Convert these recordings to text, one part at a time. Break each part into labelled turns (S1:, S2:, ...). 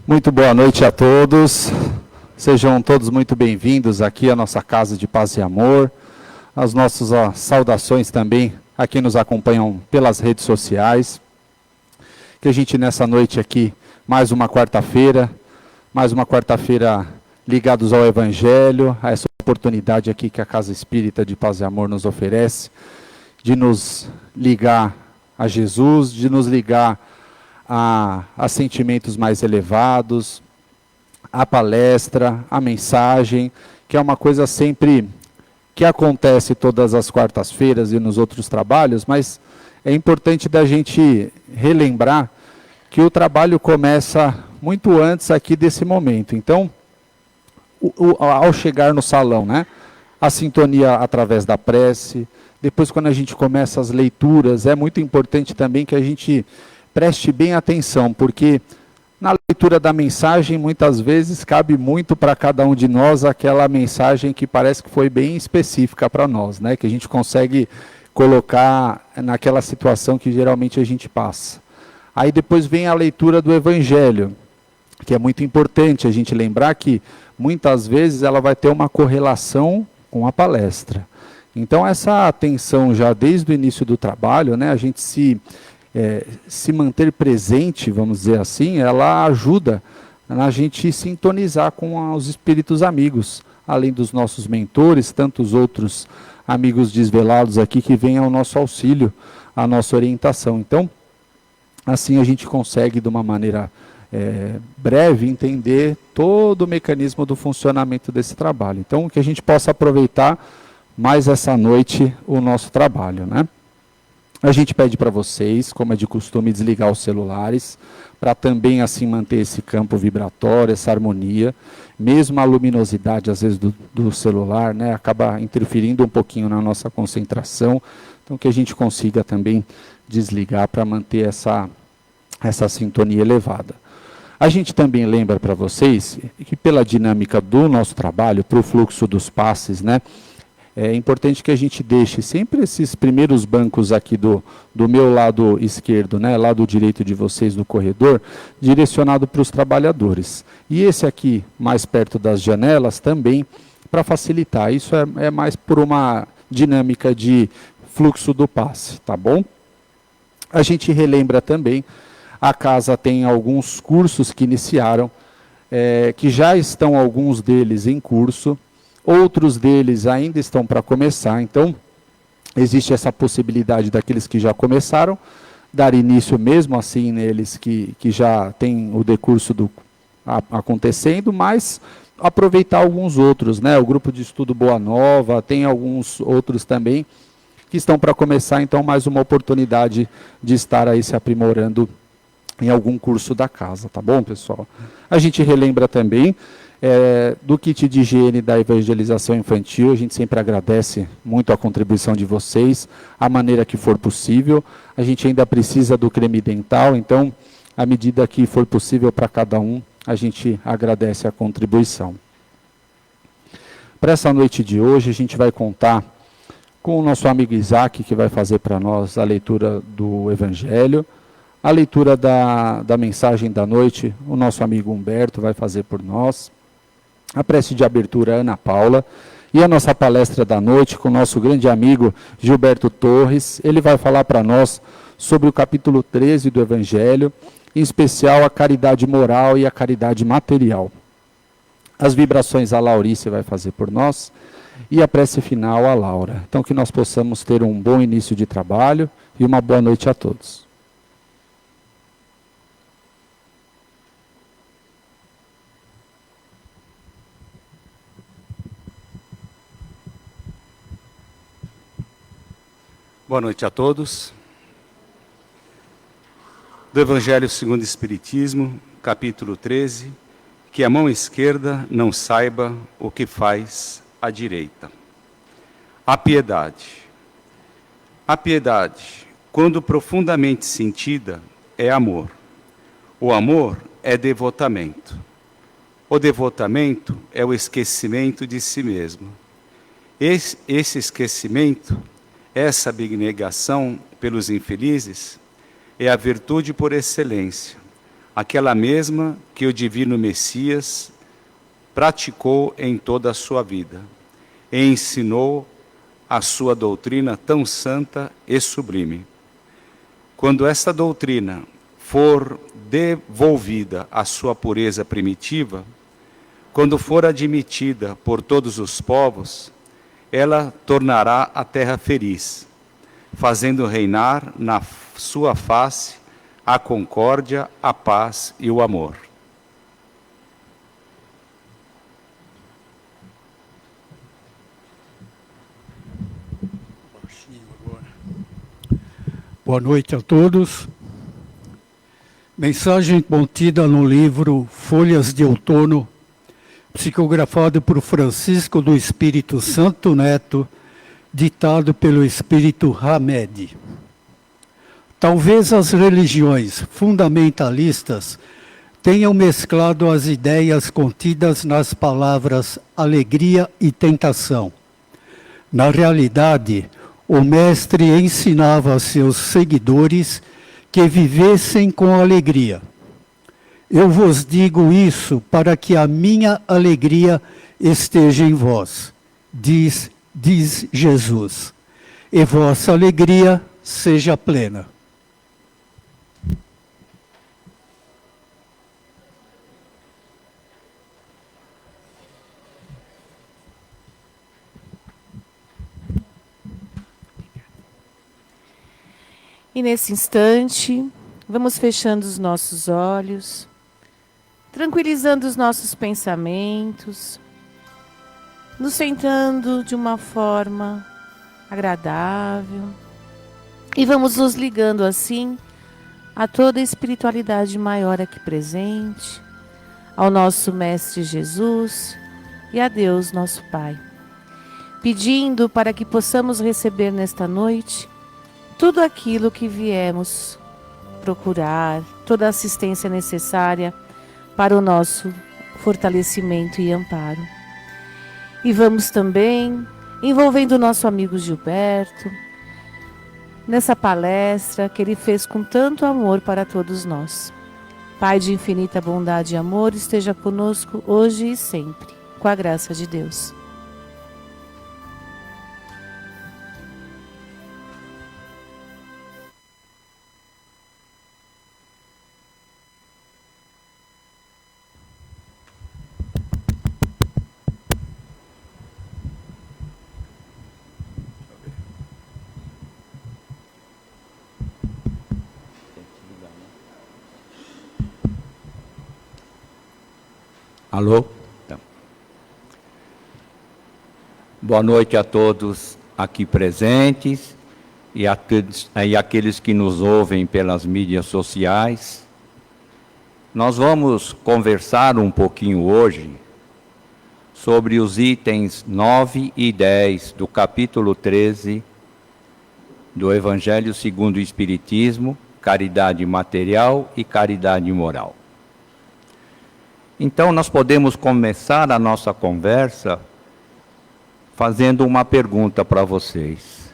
S1: Muito boa noite a todos. Sejam todos muito bem-vindos aqui à nossa Casa de Paz e Amor. As nossas saudações também a quem nos acompanham pelas redes sociais. Que a gente nessa noite aqui, mais uma quarta-feira ligados ao Evangelho, a essa oportunidade aqui que a Casa Espírita de Paz e Amor nos oferece, de nos ligar a Jesus, de nos ligar a sentimentos mais elevados, a palestra, a mensagem, que é uma coisa sempre que acontece todas as quartas-feiras e nos outros trabalhos, mas é importante da gente relembrar que o trabalho começa muito antes aqui desse momento. Então, ao chegar no salão, né, a sintonia através da prece, depois quando a gente começa as leituras, é muito importante também que a gente preste bem atenção, porque na leitura da mensagem, muitas vezes, cabe muito para cada um de nós aquela mensagem que parece que foi bem específica para nós, né? Que a gente consegue colocar naquela situação que geralmente a gente passa. Aí depois vem a leitura do Evangelho, que é muito importante a gente lembrar que, muitas vezes, ela vai ter uma correlação com a palestra. Então, essa atenção já desde o início do trabalho, né? A gente se manter presente, vamos dizer assim, ela ajuda a gente sintonizar com os espíritos amigos, além dos nossos mentores, tantos outros amigos desvelados aqui que vêm ao nosso auxílio, à nossa orientação. Então, assim a gente consegue, de uma maneira breve, entender todo o mecanismo do funcionamento desse trabalho. Então, que a gente possa aproveitar mais essa noite o nosso trabalho, né? A gente pede para vocês, como é de costume, desligar os celulares, para também assim manter esse campo vibratório, essa harmonia. Mesmo a luminosidade, às vezes, do celular, né, acaba interferindo um pouquinho na nossa concentração. Então, que a gente consiga também desligar para manter essa sintonia elevada. A gente também lembra para vocês que, pela dinâmica do nosso trabalho, para o fluxo dos passes, né, é importante que a gente deixe sempre esses primeiros bancos aqui do meu lado esquerdo, né, lado direito de vocês do corredor, direcionado para os trabalhadores. E esse aqui, mais perto das janelas, também para facilitar. Isso é mais por uma dinâmica de fluxo do passe, tá bom? A gente relembra também, a casa tem alguns cursos que iniciaram, que já estão alguns deles em curso. Outros deles ainda estão para começar, então existe essa possibilidade daqueles que já começaram, dar início mesmo assim neles que já tem o decurso acontecendo, mas aproveitar alguns outros, né? O grupo de estudo Boa Nova, tem alguns outros também que estão para começar, então mais uma oportunidade de estar aí se aprimorando em algum curso da casa, tá bom, pessoal? A gente relembra também do kit de higiene da evangelização infantil. A gente sempre agradece muito a contribuição de vocês, a maneira que for possível. A gente ainda precisa do creme dental, então, à medida que for possível para cada um, a gente agradece a contribuição. Para essa noite de hoje, a gente vai contar com o nosso amigo Isaac, que vai fazer para nós a leitura do Evangelho. A leitura da mensagem da noite, o nosso amigo Humberto vai fazer por nós. A prece de abertura, Ana Paula, e a nossa palestra da noite com o nosso grande amigo Gilberto Torres. Ele vai falar para nós sobre o capítulo 13 do Evangelho, em especial a caridade moral e a caridade material. As vibrações a Laurice vai fazer por nós, e a prece final a Laura. Então, que nós possamos ter um bom início de trabalho e uma boa noite a todos.
S2: Boa noite a todos. Do Evangelho segundo o Espiritismo, capítulo 13, que a mão esquerda não saiba o que faz a direita. A piedade. A piedade, quando profundamente sentida, é amor. O amor é devotamento. O devotamento é o esquecimento de si mesmo. Esse esquecimento, essa abnegação pelos infelizes, é a virtude por excelência, aquela mesma que o divino Messias praticou em toda a sua vida e ensinou a sua doutrina tão santa e sublime. Quando esta doutrina for devolvida à sua pureza primitiva, quando for admitida por todos os povos, ela tornará a terra feliz, fazendo reinar na sua face a concórdia, a paz e o amor.
S3: Boa noite a todos. Mensagem contida no livro Folhas de Outono, psicografado por Francisco do Espírito Santo Neto, ditado pelo Espírito Hamed. Talvez as religiões fundamentalistas tenham mesclado as ideias contidas nas palavras alegria e tentação. Na realidade, o mestre ensinava a seus seguidores que vivessem com alegria. Eu vos digo isso para que a minha alegria esteja em vós, diz Jesus, e vossa alegria seja plena.
S4: E nesse instante, vamos fechando os nossos olhos, tranquilizando os nossos pensamentos, nos sentando de uma forma agradável e vamos nos ligando assim a toda a espiritualidade maior aqui presente, ao nosso Mestre Jesus e a Deus, nosso Pai, pedindo para que possamos receber nesta noite tudo aquilo que viemos procurar, toda a assistência necessária para o nosso fortalecimento e amparo. E vamos também envolvendo o nosso amigo Gilberto nessa palestra que ele fez com tanto amor para todos nós. Pai de infinita bondade e amor, esteja conosco hoje e sempre, com a graça de Deus.
S5: Alô? Então. Boa noite a todos aqui presentes e aqueles que nos ouvem pelas mídias sociais. Nós vamos conversar um pouquinho hoje sobre os itens 9 e 10 do capítulo 13 do Evangelho segundo o Espiritismo, caridade material e caridade moral. Então, nós podemos começar a nossa conversa fazendo uma pergunta para vocês.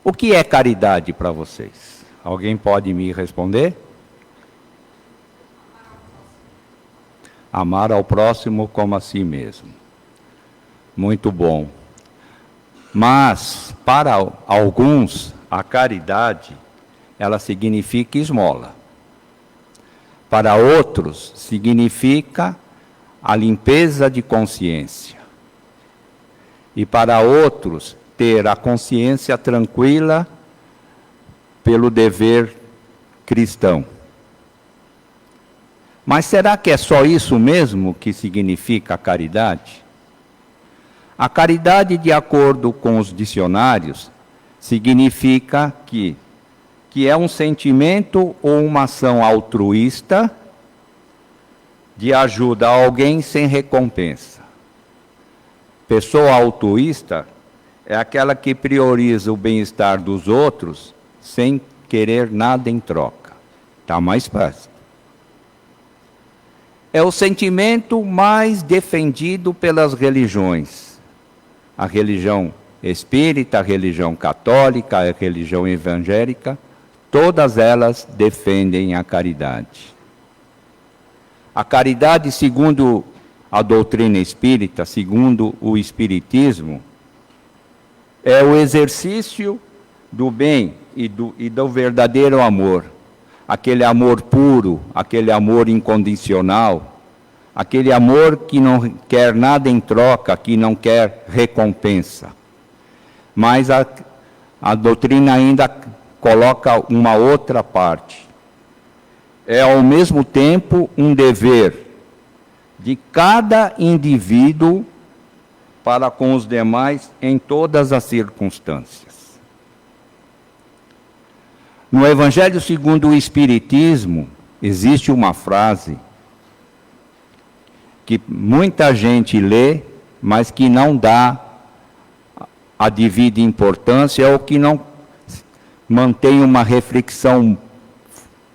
S5: O que é caridade para vocês? Alguém pode me responder? Amar ao próximo como a si mesmo. Muito bom. Mas, para alguns, a caridade, ela significa esmola. Para outros, significa a limpeza de consciência. E para outros, ter a consciência tranquila pelo dever cristão. Mas será que é só isso mesmo que significa a caridade? A caridade, de acordo com os dicionários, significa que é um sentimento ou uma ação altruísta de ajuda a alguém sem recompensa. Pessoa altruísta é aquela que prioriza o bem-estar dos outros sem querer nada em troca. Está mais fácil. É o sentimento mais defendido pelas religiões. A religião espírita, a religião católica, a religião evangélica, todas elas defendem a caridade. A caridade, segundo a doutrina espírita, segundo o Espiritismo, é o exercício do bem e do verdadeiro amor. Aquele amor puro, aquele amor incondicional, aquele amor que não quer nada em troca, que não quer recompensa. Mas a doutrina ainda coloca uma outra parte. É ao mesmo tempo um dever de cada indivíduo para com os demais em todas as circunstâncias. No Evangelho segundo o Espiritismo, existe uma frase que muita gente lê, mas que não dá a devida importância ou que não mantém uma reflexão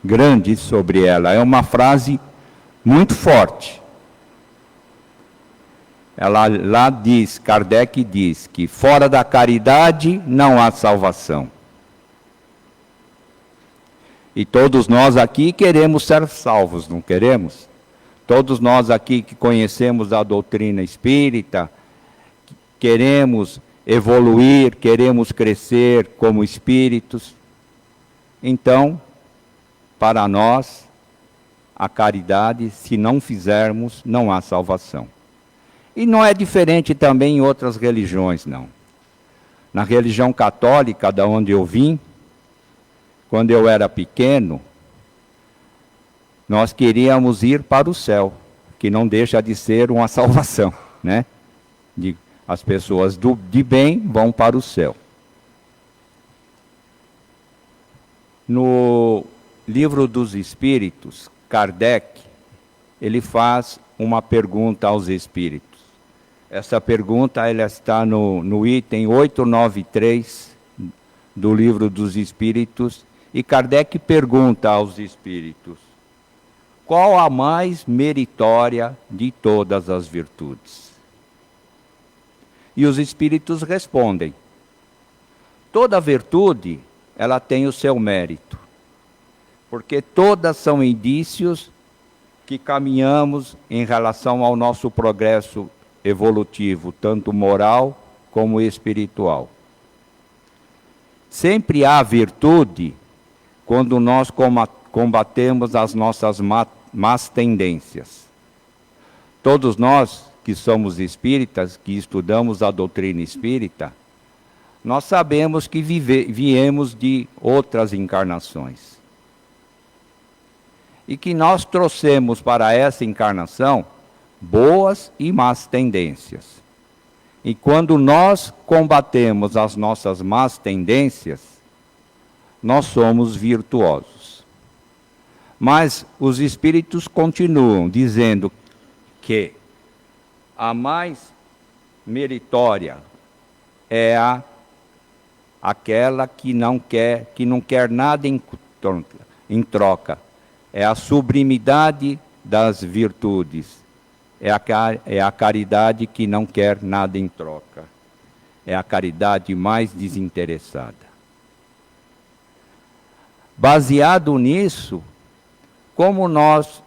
S5: grande sobre ela. É uma frase muito forte. Ela lá diz, Kardec diz, que fora da caridade não há salvação. E todos nós aqui queremos ser salvos, não queremos? Todos nós aqui que conhecemos a doutrina espírita, queremos evoluir, queremos crescer como espíritos. Então, para nós, a caridade, se não fizermos, não há salvação. E não é diferente também em outras religiões, não. Na religião católica, da onde eu vim, quando eu era pequeno, nós queríamos ir para o céu, que não deixa de ser uma salvação, né? As pessoas de bem vão para o céu. No Livro dos Espíritos, Kardec, ele faz uma pergunta aos espíritos. Essa pergunta ela está no item 893 do Livro dos Espíritos, e Kardec pergunta aos espíritos: qual a mais meritória de todas as virtudes? E os espíritos respondem: toda virtude, ela tem o seu mérito, porque todas são indícios que caminhamos em relação ao nosso progresso evolutivo, tanto moral como espiritual. Sempre há virtude quando nós combatemos as nossas más tendências. Todos nós que somos espíritas, que estudamos a doutrina espírita, nós sabemos que viemos de outras encarnações. E que nós trouxemos para essa encarnação boas e más tendências. E quando nós combatemos as nossas más tendências, nós somos virtuosos. Mas os espíritos continuam dizendo que a mais meritória é aquela que não quer nada em troca. É a sublimidade das virtudes. É a caridade que não quer nada em troca. É a caridade mais desinteressada. Baseado nisso, como nós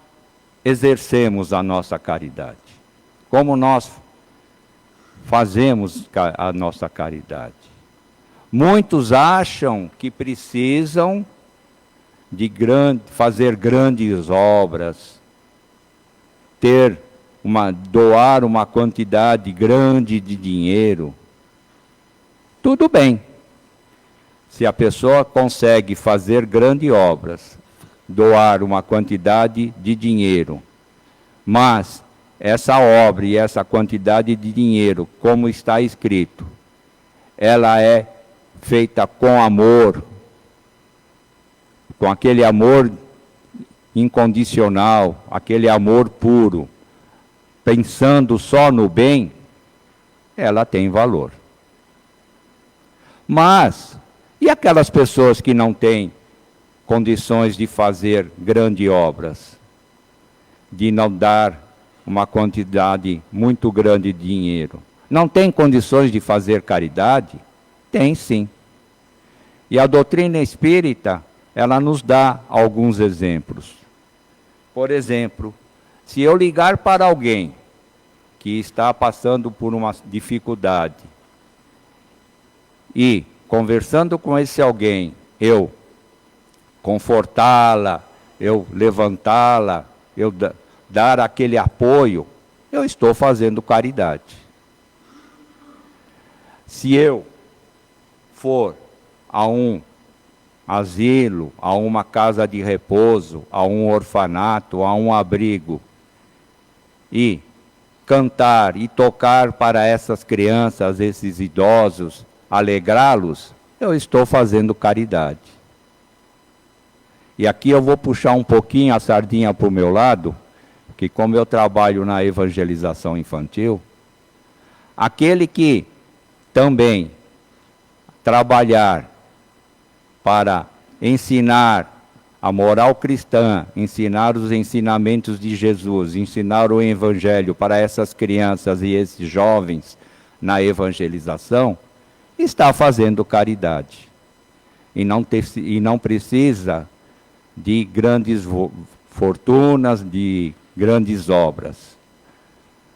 S5: exercemos a nossa caridade? Como nós fazemos a nossa caridade? Muitos acham que precisam fazer grandes obras, doar uma quantidade grande de dinheiro. Tudo bem. Se a pessoa consegue fazer grandes obras, doar uma quantidade de dinheiro, mas essa obra e essa quantidade de dinheiro, como está escrito, ela é feita com amor, com aquele amor incondicional, aquele amor puro, pensando só no bem, ela tem valor. Mas, e aquelas pessoas que não têm condições de fazer grandes obras, de não dar uma quantidade muito grande de dinheiro? Não tem condições de fazer caridade? Tem sim. E a doutrina espírita, ela nos dá alguns exemplos. Por exemplo, Se eu ligar para alguém que está passando por uma dificuldade e, conversando com esse alguém, eu confortá-la, eu levantá-la, eu dar aquele apoio, eu estou fazendo caridade. Se eu for a um asilo, a uma casa de repouso, a um orfanato, a um abrigo, e cantar e tocar para essas crianças, esses idosos, alegrá-los, eu estou fazendo caridade. E aqui eu vou puxar um pouquinho a sardinha para o meu lado, que como eu trabalho na evangelização infantil, aquele que também trabalhar para ensinar a moral cristã, ensinar os ensinamentos de Jesus, ensinar o Evangelho para essas crianças e esses jovens na evangelização, está fazendo caridade. E não precisa de grandes fortunas, de grandes obras.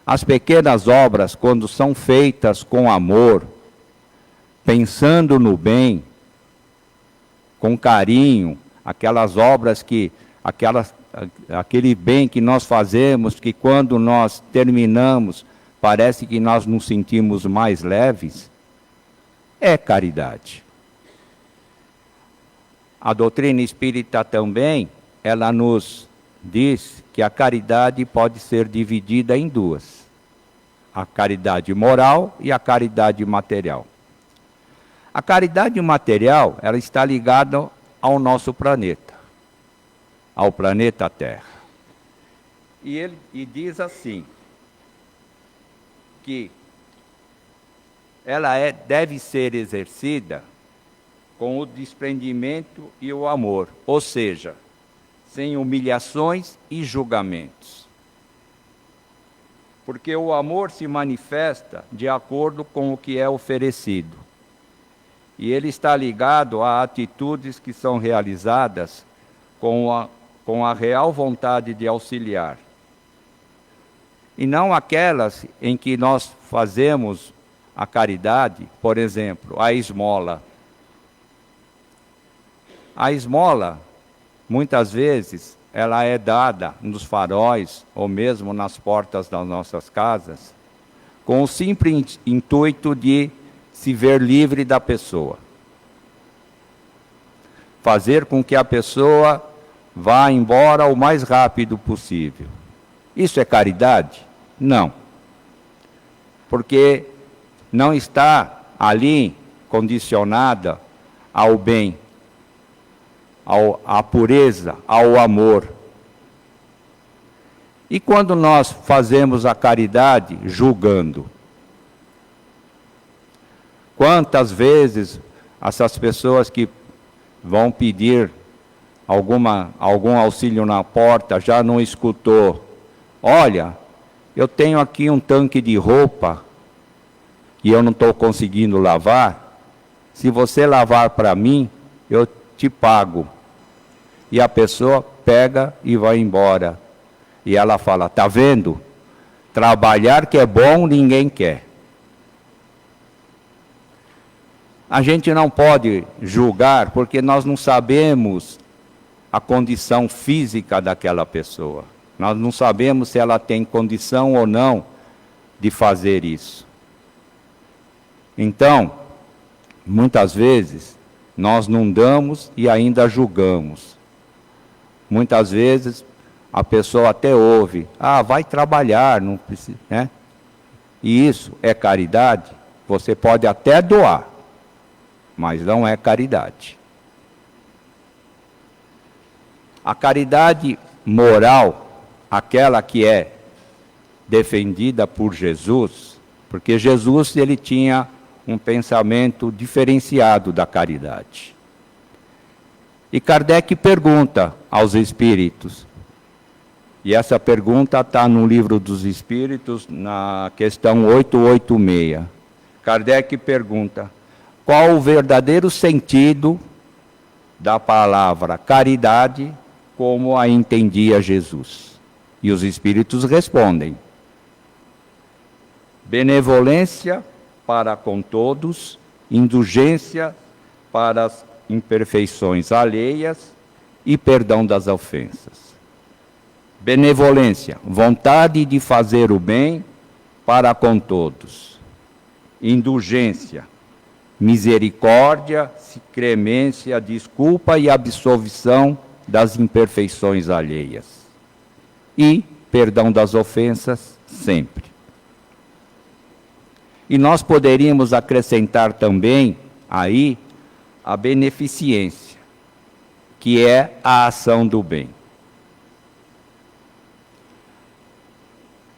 S5: As pequenas obras, quando são feitas com amor, pensando no bem, com carinho, aquelas obras aquele bem que nós fazemos, que quando nós terminamos, parece que nós nos sentimos mais leves, é caridade. A doutrina espírita também, ela nos diz que a caridade pode ser dividida em duas: a caridade moral e a caridade material. A caridade material, ela está ligada ao nosso planeta, ao planeta Terra. E diz assim, que ela deve ser exercida com o desprendimento e o amor, ou seja, sem humilhações e julgamentos. Porque o amor se manifesta de acordo com o que é oferecido. E ele está ligado a atitudes que são realizadas com a real vontade de auxiliar. E não aquelas em que nós fazemos a caridade, por exemplo, a esmola. A esmola, muitas vezes, ela é dada nos faróis ou mesmo nas portas das nossas casas, com o simples intuito de se ver livre da pessoa. Fazer com que a pessoa vá embora o mais rápido possível. Isso é caridade? Não. Porque não está ali condicionada ao bem, à pureza, ao amor. E quando nós fazemos a caridade julgando? Quantas essas pessoas que vão pedir algum auxílio na porta já não escutou? Olha, eu tenho aqui um tanque de roupa e eu não estou conseguindo lavar. Se você lavar para mim, eu te pago. E a pessoa pega e vai embora. E ela fala, tá vendo? Trabalhar que é bom, ninguém quer. A gente não pode julgar porque nós não sabemos a condição física daquela pessoa. Nós não sabemos se ela tem condição ou não de fazer isso. Então, muitas vezes, nós não damos e ainda julgamos. Muitas vezes, a pessoa até ouve, vai trabalhar, não precisa, né? E isso é caridade? Você pode até doar, mas não é caridade. A caridade moral, aquela que é defendida por Jesus, porque Jesus ele tinha um pensamento diferenciado da caridade. E Kardec pergunta aos espíritos, e essa pergunta está no Livro dos Espíritos, na questão 886. Kardec pergunta, qual o verdadeiro sentido da palavra caridade como a entendia Jesus? E os espíritos respondem: benevolência para com todos, indulgência para as imperfeições alheias e perdão das ofensas. Benevolência, vontade de fazer o bem para com todos. Indulgência, misericórdia, clemência, desculpa e absolvição das imperfeições alheias. E perdão das ofensas sempre. E nós poderíamos acrescentar também aí a beneficência, que é a ação do bem.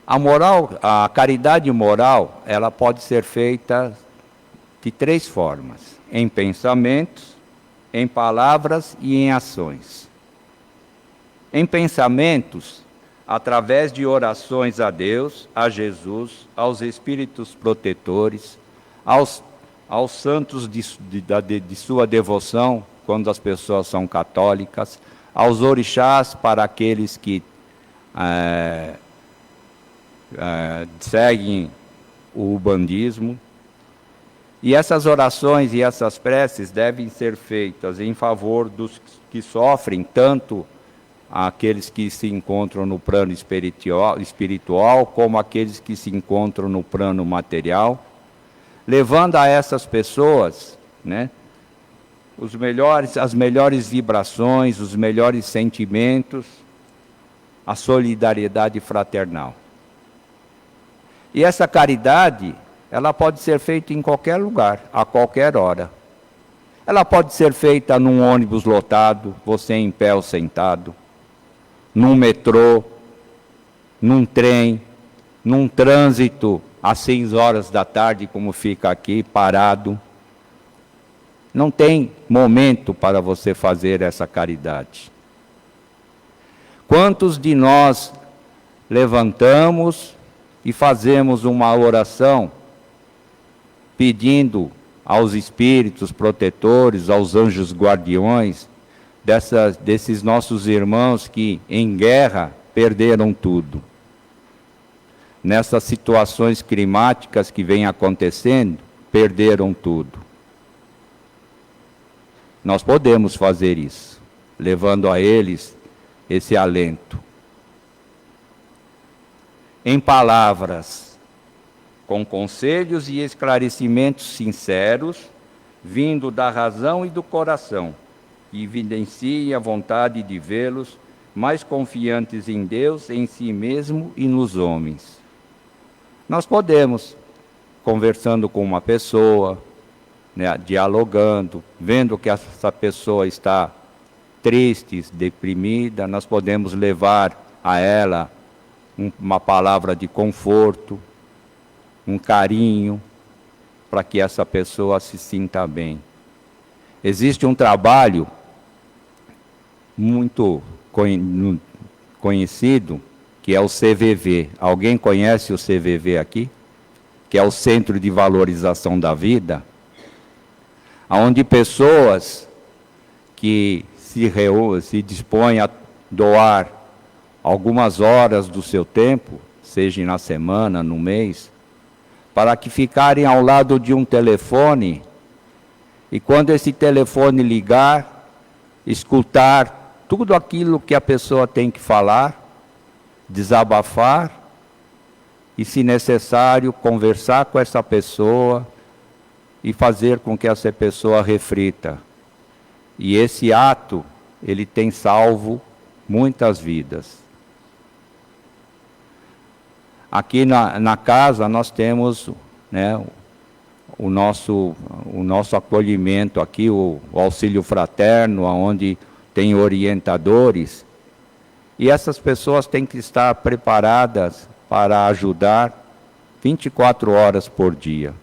S5: A caridade moral, ela pode ser feita de 3 formas: em pensamentos, em palavras e em ações. Em pensamentos, através de orações a Deus, a Jesus, aos espíritos protetores, aos santos de sua devoção, quando as pessoas são católicas, aos orixás para aqueles que seguem o ubandismo. E essas orações e essas preces devem ser feitas em favor dos que sofrem, tanto aqueles que se encontram no plano espiritual como aqueles que se encontram no plano material, levando a essas pessoas, né, as melhores vibrações, os melhores sentimentos, a solidariedade fraternal. E essa caridade, ela pode ser feita em qualquer lugar, a qualquer hora. Ela pode ser feita num ônibus lotado, você em pé ou sentado, num metrô, num trem, num trânsito às 6 horas da tarde, como fica aqui, parado. Não tem momento para você fazer essa caridade. Quantos de nós levantamos e fazemos uma oração pedindo aos espíritos protetores, aos anjos guardiões, desses nossos irmãos que em guerra perderam tudo? Nessas situações climáticas que vêm acontecendo, perderam tudo. Nós podemos fazer isso, levando a eles esse alento. Em palavras, com conselhos e esclarecimentos sinceros, vindo da razão e do coração, que evidenciem a vontade de vê-los mais confiantes em Deus, em si mesmo e nos homens. Nós podemos, conversando com uma pessoa, né, dialogando, vendo que essa pessoa está triste, deprimida, nós podemos levar a ela uma palavra de conforto, um carinho, para que essa pessoa se sinta bem. Existe um trabalho muito conhecido, que é o CVV. Alguém conhece o CVV aqui? Que é o Centro de Valorização da Vida, onde pessoas que se dispõem a doar algumas horas do seu tempo, seja na semana, no mês, para que ficarem ao lado de um telefone, e quando esse telefone ligar, escutar tudo aquilo que a pessoa tem que falar, desabafar, e, se necessário, conversar com essa pessoa e fazer com que essa pessoa reflita. E esse ato, ele tem salvo muitas vidas. Aqui na casa nós temos, né, o nosso acolhimento aqui, o auxílio fraterno, onde tem orientadores, e essas pessoas têm que estar preparadas para ajudar 24 horas por dia.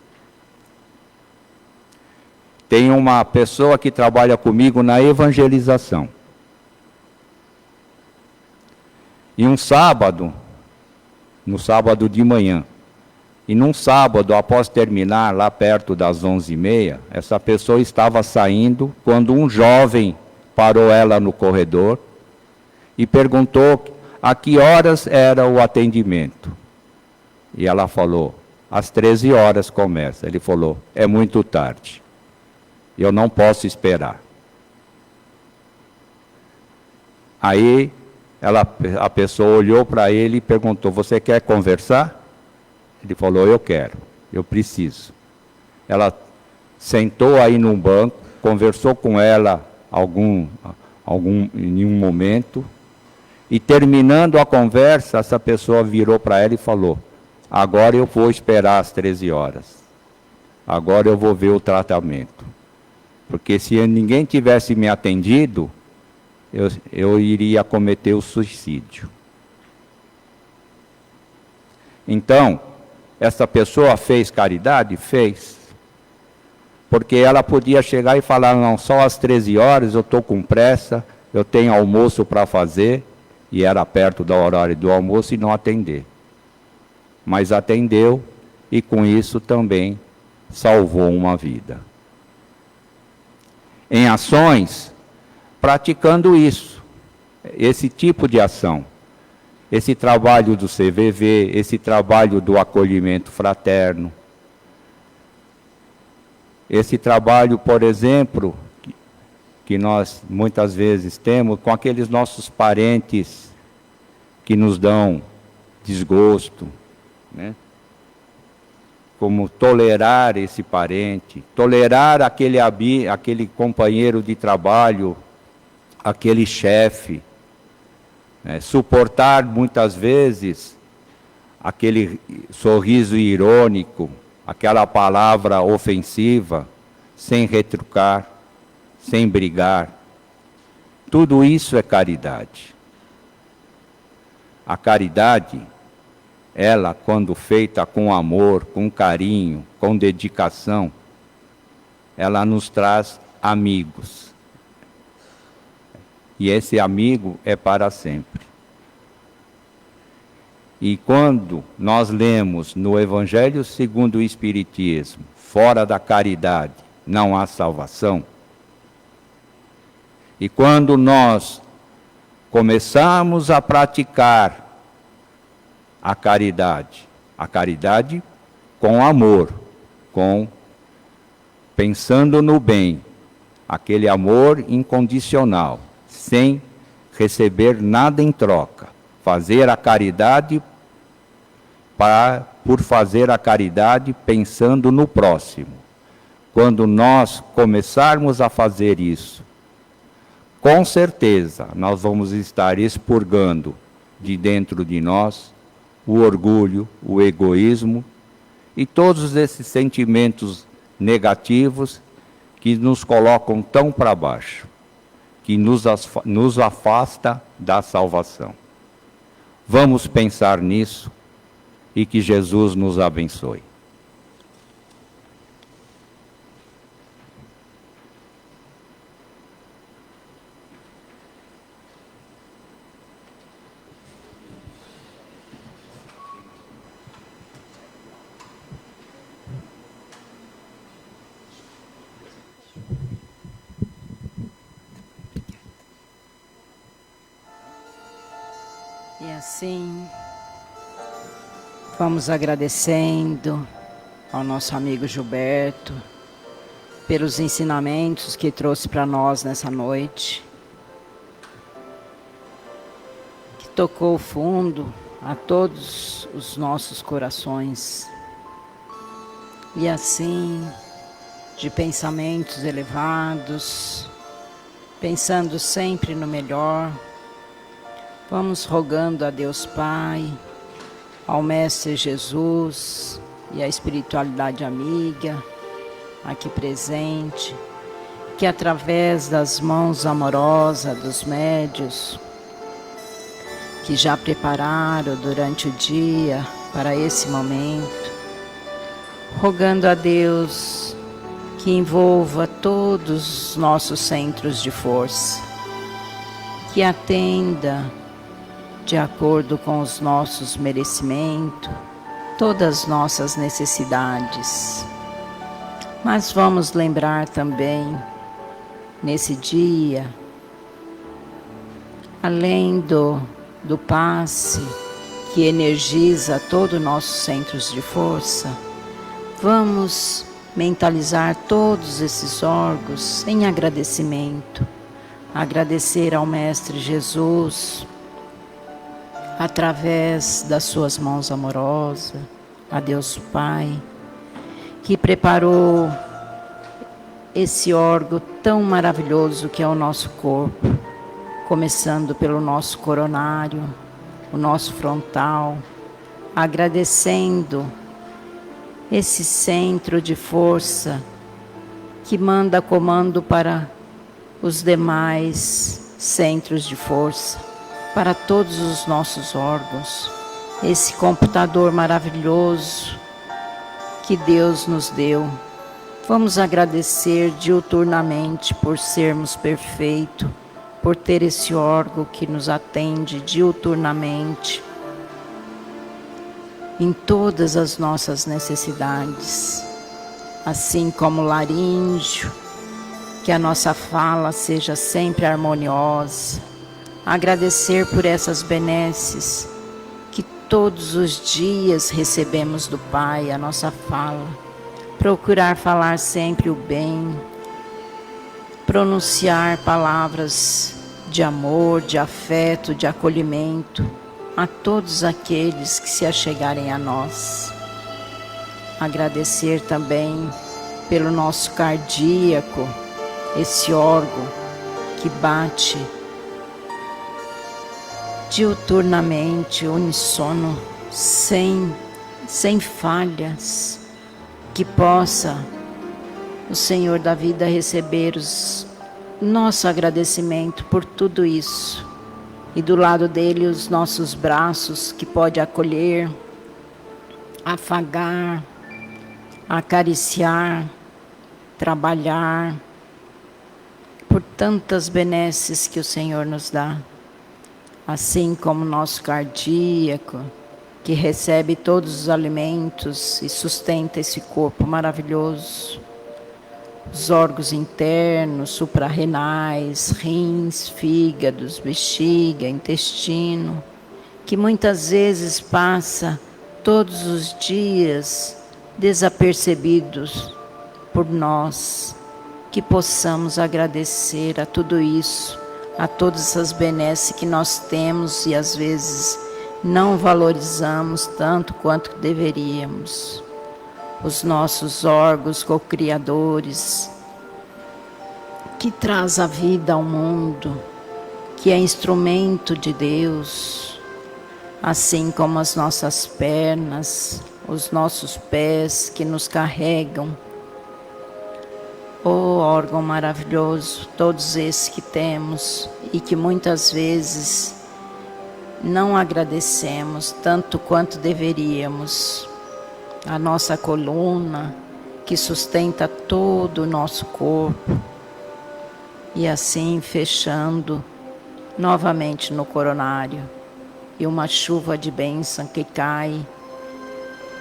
S5: Tem uma pessoa que trabalha comigo na evangelização. E um sábado, no sábado de manhã, e num sábado, após terminar, lá perto das 11h30, essa pessoa estava saindo, quando um jovem parou ela no corredor e perguntou a que horas era o atendimento? E ela falou, às 13 horas começa. Ele falou, é muito tarde, eu não posso esperar. Aí a pessoa olhou para ele e perguntou, você quer conversar? Ele falou, eu quero, eu preciso. Ela sentou aí num banco, conversou com ela em um momento, e terminando a conversa, essa pessoa virou para ela e falou, agora eu vou esperar às 13 horas. Agora eu vou ver o tratamento. Porque se ninguém tivesse me atendido, eu iria cometer o suicídio. Então, essa pessoa fez caridade? Fez. Porque ela podia chegar e falar, não, só às 13 horas, eu estou com pressa, eu tenho almoço para fazer, e era perto da horário do almoço, e não atender. Mas atendeu, e com isso também salvou uma vida. Em ações, praticando isso, esse tipo de ação, esse trabalho do CVV, esse trabalho do acolhimento fraterno, esse trabalho, por exemplo, que nós muitas vezes temos com aqueles nossos parentes que nos dão desgosto, né? Como tolerar esse parente, tolerar aquele companheiro de trabalho, aquele chefe, né? Suportar muitas vezes aquele sorriso irônico, aquela palavra ofensiva, sem retrucar, sem brigar. Tudo isso é caridade. A caridade, ela, quando feita com amor, com carinho, com dedicação, ela nos traz amigos. E esse amigo é para sempre. E quando nós lemos no Evangelho segundo o Espiritismo, fora da caridade não há salvação, e quando nós começamos a praticar a caridade com amor, pensando no bem, aquele amor incondicional, sem receber nada em troca, fazer a caridade por fazer a caridade pensando no próximo. Quando nós começarmos a fazer isso, com certeza nós vamos estar expurgando de dentro de nós o orgulho, o egoísmo e todos esses sentimentos negativos que nos colocam tão para baixo, que nos afasta da salvação. Vamos pensar nisso e que Jesus nos abençoe.
S6: E assim, vamos agradecendo ao nosso amigo Gilberto pelos ensinamentos que trouxe para nós nessa noite, que tocou fundo a todos os nossos corações. E assim, de pensamentos elevados, pensando sempre no melhor, vamos rogando a Deus Pai, ao Mestre Jesus e à espiritualidade amiga aqui presente, que através das mãos amorosas dos médiuns que já prepararam durante o dia para esse momento, rogando a Deus que envolva todos os nossos centros de força, que atenda de acordo com os nossos merecimentos, todas as nossas necessidades. Mas vamos lembrar também, nesse dia, além do passe, que energiza todos os nossos centros de força, vamos mentalizar todos esses órgãos em agradecimento. Agradecer ao Mestre Jesus, através das suas mãos amorosas, a Deus Pai, que preparou esse órgão tão maravilhoso que é o nosso corpo, começando pelo nosso coronário, o nosso frontal, agradecendo esse centro de força que manda comando para os demais centros de força, para todos os nossos órgãos, esse computador maravilhoso que Deus nos deu. Vamos agradecer diuturnamente por sermos perfeitos, por ter esse órgão que nos atende diuturnamente em todas as nossas necessidades, assim como o laríngeo, que a nossa fala seja sempre harmoniosa. Agradecer por essas benesses que todos os dias recebemos do Pai, a nossa fala. Procurar falar sempre o bem, pronunciar palavras de amor, de afeto, de acolhimento a todos aqueles que se achegarem a nós. Agradecer também pelo nosso cardíaco, esse órgão que bate diuturnamente, unissono, sem falhas, que possa o Senhor da vida receber nosso agradecimento por tudo isso. E do lado dele os nossos braços, que pode acolher, afagar, acariciar, trabalhar, por tantas benesses que o Senhor nos dá. Assim como o nosso cardíaco, que recebe todos os alimentos e sustenta esse corpo maravilhoso. Os órgãos internos, suprarrenais, rins, fígados, bexiga, intestino, que muitas vezes passa todos os dias desapercebidos por nós, que possamos agradecer a tudo isso, a todas essas benesses que nós temos e às vezes não valorizamos tanto quanto deveríamos. Os nossos órgãos co-criadores, que traz a vida ao mundo, que é instrumento de Deus, assim como as nossas pernas, os nossos pés que nos carregam. Oh, órgão maravilhoso, todos esses que temos e que muitas vezes não agradecemos tanto quanto deveríamos. A nossa coluna, que sustenta todo o nosso corpo. E assim fechando novamente no coronário. E uma chuva de bênção que cai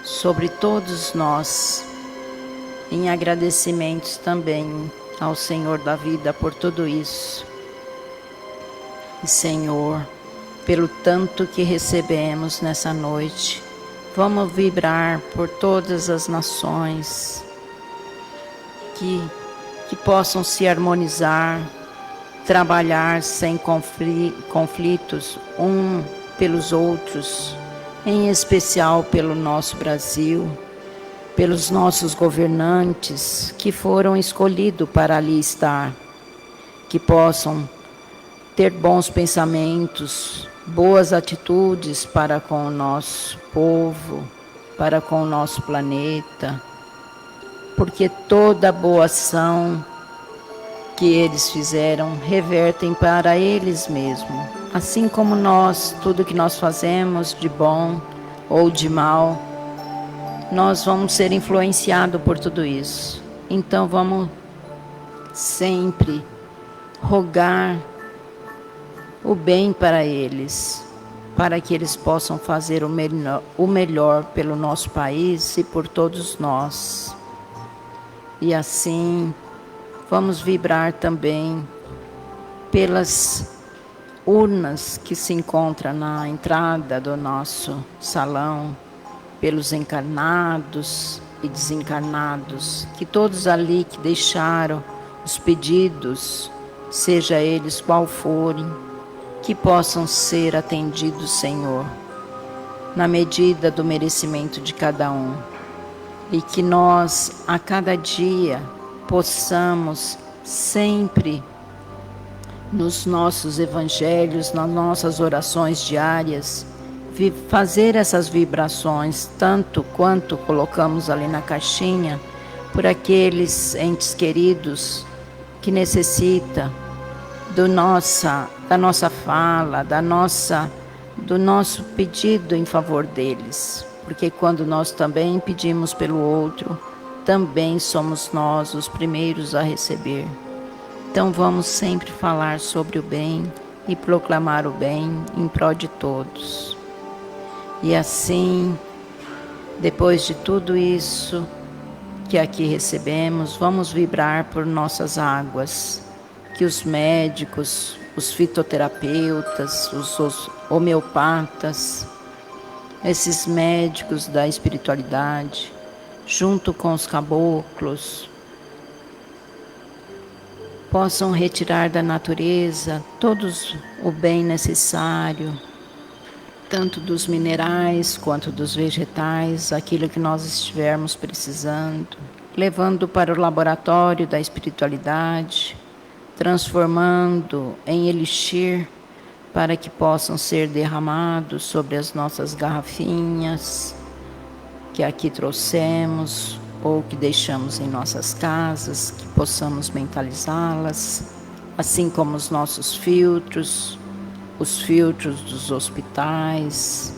S6: sobre todos nós, em agradecimentos também ao Senhor da vida por tudo isso. E Senhor, pelo tanto que recebemos nessa noite, vamos vibrar por todas as nações, que possam se harmonizar, trabalhar sem conflitos um pelos outros, em especial pelo nosso Brasil, pelos nossos governantes que foram escolhidos para ali estar, que possam ter bons pensamentos, boas atitudes para com o nosso povo, para com o nosso planeta, porque toda boa ação que eles fizeram revertem para eles mesmos. Assim como nós, tudo que nós fazemos de bom ou de mal, nós vamos ser influenciados por tudo isso. Então vamos sempre rogar o bem para eles, para que eles possam fazer o melhor pelo nosso país e por todos nós. E assim, vamos vibrar também pelas urnas que se encontram na entrada do nosso salão, pelos encarnados e desencarnados, que todos ali que deixaram os pedidos, seja eles qual forem, que possam ser atendidos, Senhor, na medida do merecimento de cada um. E que nós, a cada dia, possamos sempre, nos nossos evangelhos, nas nossas orações diárias, fazer essas vibrações, tanto quanto colocamos ali na caixinha, por aqueles entes queridos que necessitam da nossa fala, do nosso pedido em favor deles. Porque quando nós também pedimos pelo outro, também somos nós os primeiros a receber. Então vamos sempre falar sobre o bem e proclamar o bem em prol de todos. E assim, depois de tudo isso que aqui recebemos, vamos vibrar por nossas águas, que os médicos, os fitoterapeutas, os homeopatas, esses médicos da espiritualidade, junto com os caboclos, possam retirar da natureza todos o bem necessário, tanto dos minerais quanto dos vegetais, aquilo que nós estivermos precisando, levando para o laboratório da espiritualidade, transformando em elixir para que possam ser derramados sobre as nossas garrafinhas que aqui trouxemos ou que deixamos em nossas casas, que possamos mentalizá-las, assim como os nossos filtros, os filtros dos hospitais,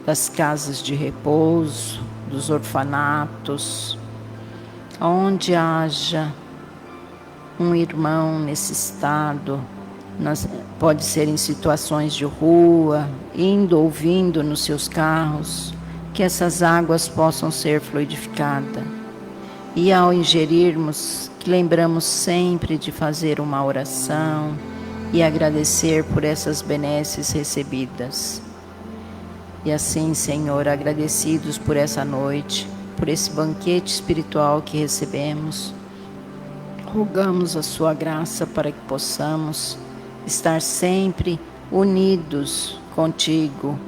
S6: das casas de repouso, dos orfanatos, onde haja um irmão nesse estado, pode ser em situações de rua, indo ou vindo nos seus carros, que essas águas possam ser fluidificadas. E ao ingerirmos, que lembramos sempre de fazer uma oração e agradecer por essas benesses recebidas. E assim, Senhor, agradecidos por essa noite, por esse banquete espiritual que recebemos, rogamos a sua graça para que possamos estar sempre unidos contigo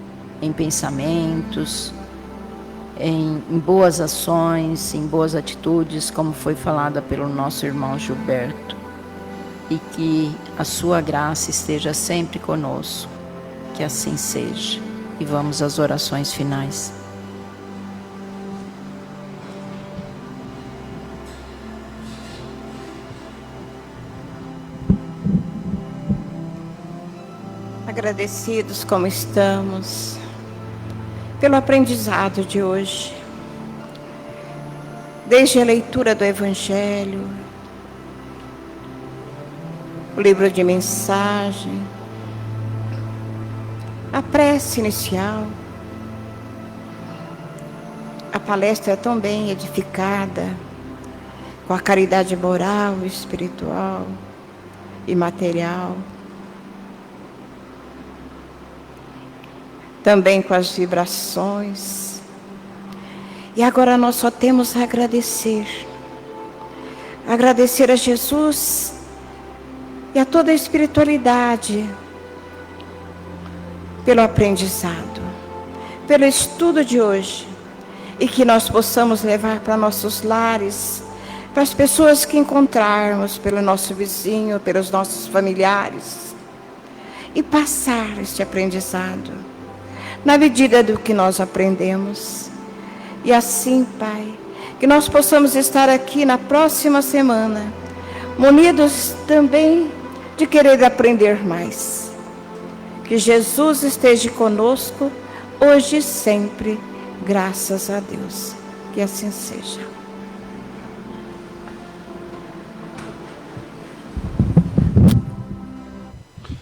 S6: em pensamentos, em boas ações, em boas atitudes, como foi falada pelo nosso irmão Gilberto. E que a sua graça esteja sempre conosco, que assim seja. E vamos às orações finais.
S7: Agradecidos como estamos pelo aprendizado de hoje, desde a leitura do Evangelho, o livro de mensagem, a prece inicial, a palestra tão bem edificada, com a caridade moral, espiritual e material, também com as vibrações. E agora nós só temos a agradecer a Jesus e a toda a espiritualidade pelo aprendizado, pelo estudo de hoje, e que nós possamos levar para nossos lares, para as pessoas que encontrarmos, pelo nosso vizinho, pelos nossos familiares, e passar este aprendizado na medida do que nós aprendemos. E assim, Pai, que nós possamos estar aqui na próxima semana, munidos também de querer aprender mais. Que Jesus esteja conosco, hoje e sempre, graças a Deus. Que assim seja.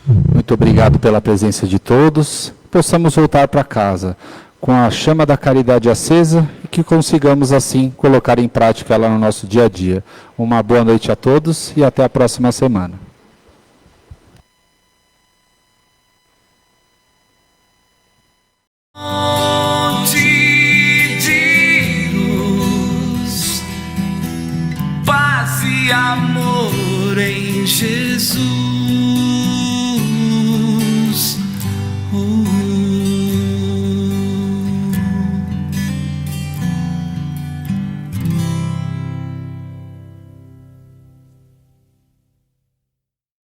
S1: Muito obrigado pela presença de todos. Possamos voltar para casa com a chama da caridade acesa e que consigamos assim colocar em prática ela no nosso dia a dia. Uma boa noite a todos e até a próxima semana.
S8: Jesus.